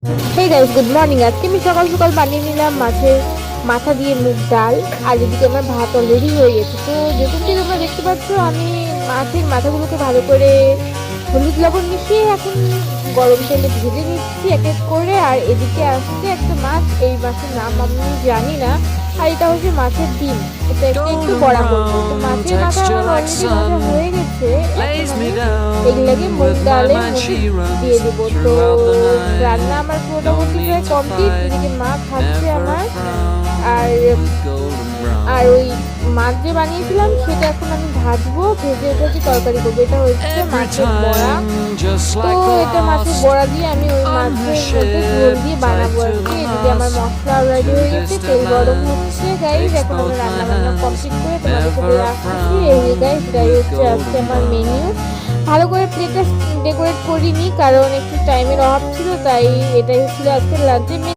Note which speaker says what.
Speaker 1: Hey guys, good morning. আজকে আমি সকাল সকাল বানিয়ে নিলাম মাছের মাথা দিয়ে মুগ ডাল। আর এদিকে আমার ভাত অলরেডি হয়ে গেছে। তো যেরকমটি তোমরা দেখতে পাচ্ছ, আমি মাছের মাথাগুলোকে ভালো করে হলুদ লবণ মিশিয়ে এখন গরম তেলে ভেজে নিচ্ছি এক এক করে। আর এদিকে আসছে একটা মাছ, এই মাছের নাম আমি জানি না। আর এটা হচ্ছে মাছের ডিম, এটা একটু বড়া করবো। তো মাছের মাথা আমার অলরেডি ভাজা হয়ে গেছে। এখন আমি এগুলাকে মুগ ডালের মধ্যে দিয়ে দেবো। তো রান্না আমার মোটামুটি প্রায় কমপ্লিট। এদিকে মা খাচ্ছে আমার। আর আর ওই মাছ যে বানিয়েছিলাম সেটা এখন আমি ভাজবো, ভেজে ওটাকে তরকারি করবো। এটা হচ্ছে মাছের বড়া। তো এটা মাছের বড়া দিয়ে আমি ওই মাছের মধ্যে ঝোল দিয়ে বানাবো আর কি। এদিকে আমার মশলা রেডি হয়ে গেছে, তেল গরম হচ্ছে। গাইস, এখন আমি রান্না বান্না কমপ্লিট করে তোমাদের সাথে রাখছি। এই গাইস, এটাই হচ্ছে আজকে আমার মেনু। ভালো করে প্লেটটা ডেকোরেট করিনি, কারণ একটু টাইমের অভাব ছিল, তাই এটাই ছিল আজকে লাঞ্চের মেনু।